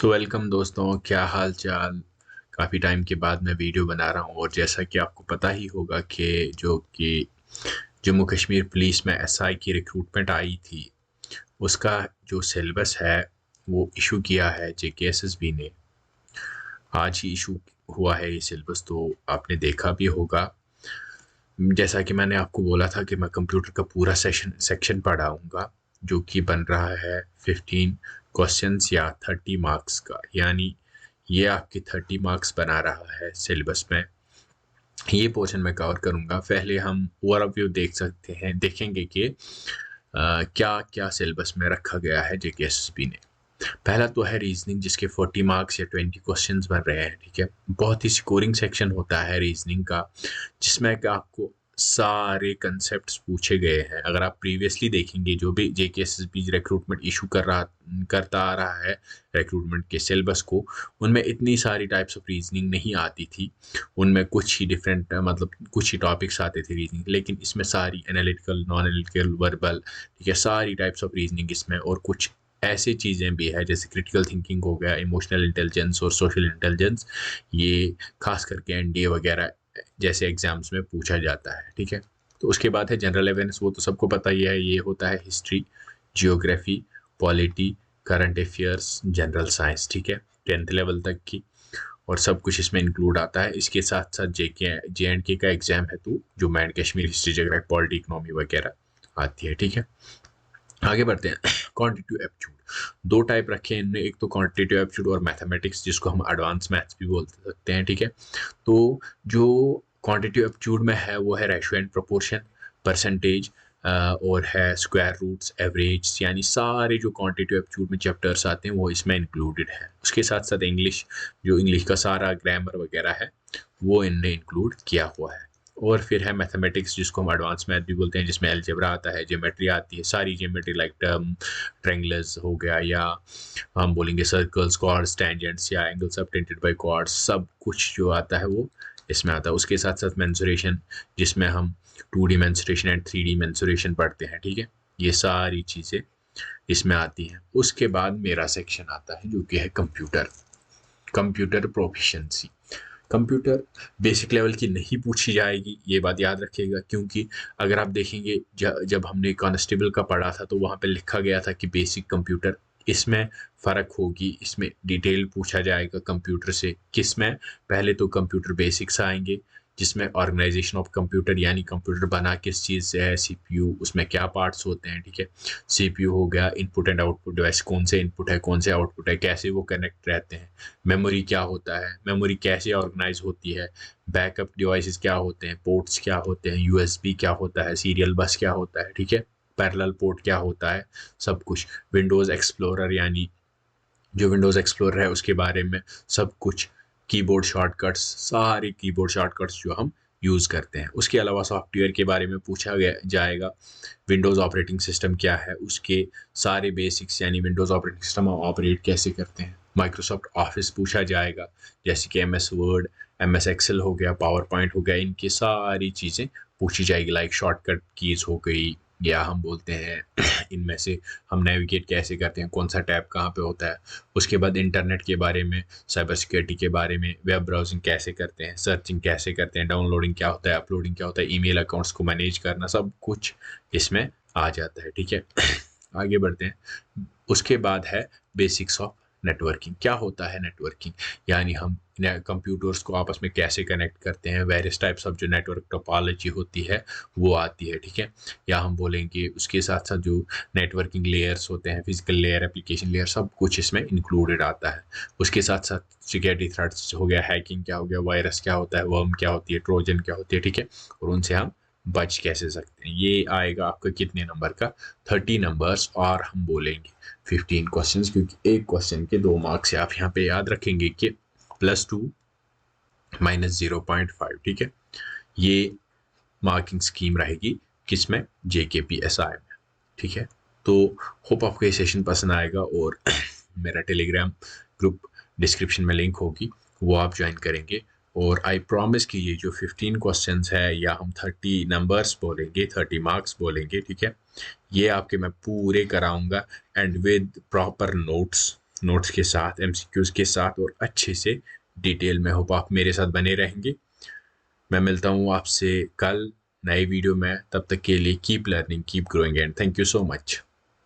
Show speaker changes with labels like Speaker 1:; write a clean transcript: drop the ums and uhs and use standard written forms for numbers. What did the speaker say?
Speaker 1: Welcome दोस्तों, क्या हाल चाल। काफ़ी टाइम के बाद मैं वीडियो बना रहा हूँ और जैसा कि आपको पता ही होगा कि जम्मू कश्मीर पुलिस में एसआई की रिक्रूटमेंट आई थी, उसका जो सिलेबस है वो इशू किया है जेकेएसएसबी ने। आज ही इशू हुआ है ये सिलेबस, तो आपने देखा भी होगा। जैसा कि मैंने आपको बोला था कि मैं कंप्यूटर का पूरा सेक्शन पढ़ाऊंगा, जो कि बन रहा है 15 क्वेश्चंस या 30 मार्क्स का। यानी ये आपके 30 मार्क्स बना रहा है सिलेबस में। ये पोर्शन मैं कवर करूंगा। पहले हम ओवरव्यू देखेंगे कि क्या क्या सिलेबस में रखा गया है जेकेएसएसबी ने। पहला तो है रीजनिंग, जिसके 40 मार्क्स या 20 क्वेश्चंस बन रहे हैं। ठीक है, बहुत ही स्कोरिंग सेक्शन होता है रीजनिंग का, जिसमें कि आपको सारे कंसेप्ट्स पूछे गए हैं। अगर आप प्रीवियसली देखेंगे, जो भी जेकेएसएसबी रिक्रूटमेंट इशू करता आ रहा है रिक्रूटमेंट के सिलेबस को, उनमें इतनी सारी टाइप्स ऑफ रीजनिंग नहीं आती थी। उनमें कुछ ही डिफरेंट मतलब कुछ ही टॉपिक्स आते थे रीजनिंग, लेकिन इसमें सारी एनालिटिकल, नॉन एनालिटिकल, वर्बल, ठीक है, सारी टाइप्स ऑफ रीजनिंग इसमें। और कुछ ऐसी चीज़ें भी है जैसे क्रिटिकल थिंकिंग हो गया, इमोशनल इंटेलिजेंस और सोशल इंटेलिजेंस। ये खास करके एनडीए वगैरह जैसे एग्जाम्स में पूछा जाता है। ठीक है, तो उसके बाद है जनरल अवेयरनेस। वो तो सबको पता ही है, ये होता है history, geography, polity, current affairs, general science. ठीक है, 10th लेवल तक की, और सब कुछ इसमें इंक्लूड आता है। इसके साथ साथ जे एंड के का एग्जाम है, तो जो मैंड Kashmir, history, geography, polity, economy वगैरह आती है। ठीक है, आगे बढ़ते हैं। क्वांटिटेटिव एप्टीट्यूड दो टाइप रखे हैं इनमें, एक तो क्वांटिटेटिव एप्टीट्यूड और मैथमेटिक्स, जिसको हम एडवांस मैथ्स भी बोल सकते हैं। ठीक है, तो जो क्वांटिटेटिव एप्टीट्यूड में है वो है रेशियो एंड प्रोपोर्शन, परसेंटेज, और है स्क्वायर रूट्स, एवरेज, यानी सारे जो क्वांटिटेटिव एप्टीट्यूड में चैप्टर्स आते हैं वो इसमें इंक्लूडेड है। उसके साथ साथ इंग्लिश, जो इंग्लिश का सारा ग्रामर वगैरह है वो इनने इंक्लूड किया हुआ है। और फिर है मैथमेटिक्स, जिसको हम एडवांस मैथ भी बोलते हैं, जिसमें अलजेब्रा आता है, ज्योमेट्री आती है, सारी ज्योमेट्री लाइक टर्म, ट्रायंगल्स हो गया, या हम बोलेंगे सर्कल्स, कॉर्ड्स, टेंजेंट्स, या एंगल सबटेंडेड बाय कॉर्ड्स, सब कुछ जो आता है वो इसमें आता है। उसके साथ साथ मेंसुरेशन, जिसमें हम 2D mensuration and 3D mensuration पढ़ते हैं। ठीक है, ये सारी चीज़ें इसमें आती हैं। उसके बाद मेरा सेक्शन आता है जो कि है computer, computer proficiency. Computer basic level की नहीं पूछी जाएगी, ये बात याद रखिएगा, क्योंकि अगर आप देखेंगे जब हमने कांस्टेबल का पढ़ा था तो वहाँ पे लिखा गया था कि बेसिक कंप्यूटर। इसमें फ़र्क होगी, इसमें डिटेल पूछा जाएगा कंप्यूटर से। किस में? पहले तो कंप्यूटर बेसिक्स आएंगे, जिसमें ऑर्गेनाइजेशन ऑफ कंप्यूटर, यानी कंप्यूटर बना किस चीज़ से है, सीपीयू, उसमें क्या पार्ट्स होते हैं। ठीक है, सीपीयू हो गया, इनपुट एंड आउटपुट डिवाइस, कौन से इनपुट है कौन से आउटपुट है, कैसे वो कनेक्ट रहते हैं। मेमोरी क्या होता है, मेमोरी कैसे ऑर्गेनाइज होती है, बैकअप डिवाइसेस क्या होते हैं, पोर्ट्स क्या होते हैं, यूएसबी क्या होता है, सीरियल बस क्या होता है, ठीक है, पैरेलल पोर्ट क्या होता है, सब कुछ। विंडोज़ एक्सप्लोरर, यानी जो विंडोज़ एक्सप्लोरर है उसके बारे में सब कुछ। कीबोर्ड शॉर्टकट्स, सारे कीबोर्ड शॉर्टकट्स जो हम यूज़ करते हैं। उसके अलावा सॉफ्टवेयर के बारे में पूछा गया जाएगा, विंडोज़ ऑपरेटिंग सिस्टम क्या है, उसके सारे बेसिक्स, यानी विंडोज़ ऑपरेटिंग सिस्टम ऑपरेट कैसे करते हैं। माइक्रोसॉफ्ट ऑफिस पूछा जाएगा, जैसे कि एमएस वर्ड, एमएस एक्सेल हो गया, पावर पॉइंट हो गया, इनकी सारी चीज़ें पूछी जाएगी। लाइक शॉर्टकट कीज़ हो गई, या हम बोलते हैं इनमें से हम नेविगेट कैसे करते हैं, कौन सा टैब कहाँ पे होता है। उसके बाद इंटरनेट के बारे में, साइबर सिक्योरिटी के बारे में, वेब ब्राउजिंग कैसे करते हैं, सर्चिंग कैसे करते हैं, डाउनलोडिंग क्या होता है, अपलोडिंग क्या होता है, ईमेल अकाउंट्स को मैनेज करना, सब कुछ इसमें आ जाता है। ठीक है, आगे बढ़ते हैं। उसके बाद है बेसिक्स ऑफ नेटवर्किंग। क्या होता है नेटवर्किंग, यानी हम कंप्यूटर्स को आपस में कैसे कनेक्ट करते हैं, वेरियस टाइप्स ऑफ जो नेटवर्क टोपोलॉजी होती है वो आती है। ठीक है, या हम बोलेंगे उसके साथ साथ जो नेटवर्किंग लेयर्स होते हैं, फिजिकल लेयर, एप्लीकेशन लेयर, सब कुछ इसमें इंक्लूडेड आता है। उसके साथ साथ सिक्योरिटी थ्रेट्स हो गया, हैकिंग क्या हो गया, वायरस क्या होता है, वर्म क्या होती है, ट्रोजन क्या होती है। ठीक है, और उनसे हम बच कैसे सकते हैं। ये आएगा आपका कितने नंबर का? 30 नंबर्स, और हम बोलेंगे 15 क्वेश्चंस, क्योंकि एक क्वेश्चन के 2 मार्क्स है। आप यहाँ पे याद रखेंगे कि +2 -0.5। ठीक है, ये मार्किंग स्कीम रहेगी किसमें? जेकेपीएसआई में। ठीक है, तो होप आपको ये सेशन पसंद आएगा, और मेरा टेलीग्राम ग्रुप डिस्क्रिप्शन में लिंक होगी, वो आप ज्वाइन करेंगे। और आई प्रॉमिस कि ये जो 15 क्वेश्चंस है, या हम 30 नंबर्स बोलेंगे, 30 मार्क्स बोलेंगे, ठीक है, ये आपके मैं पूरे कराऊंगा, and with proper notes. Notes के साथ, एमसीक्यूज के साथ और अच्छे से डिटेल में। होप आप मेरे साथ बने रहेंगे। मैं मिलता हूँ आपसे कल नए वीडियो में। तब तक के लिए keep learning, keep growing and thank you so much.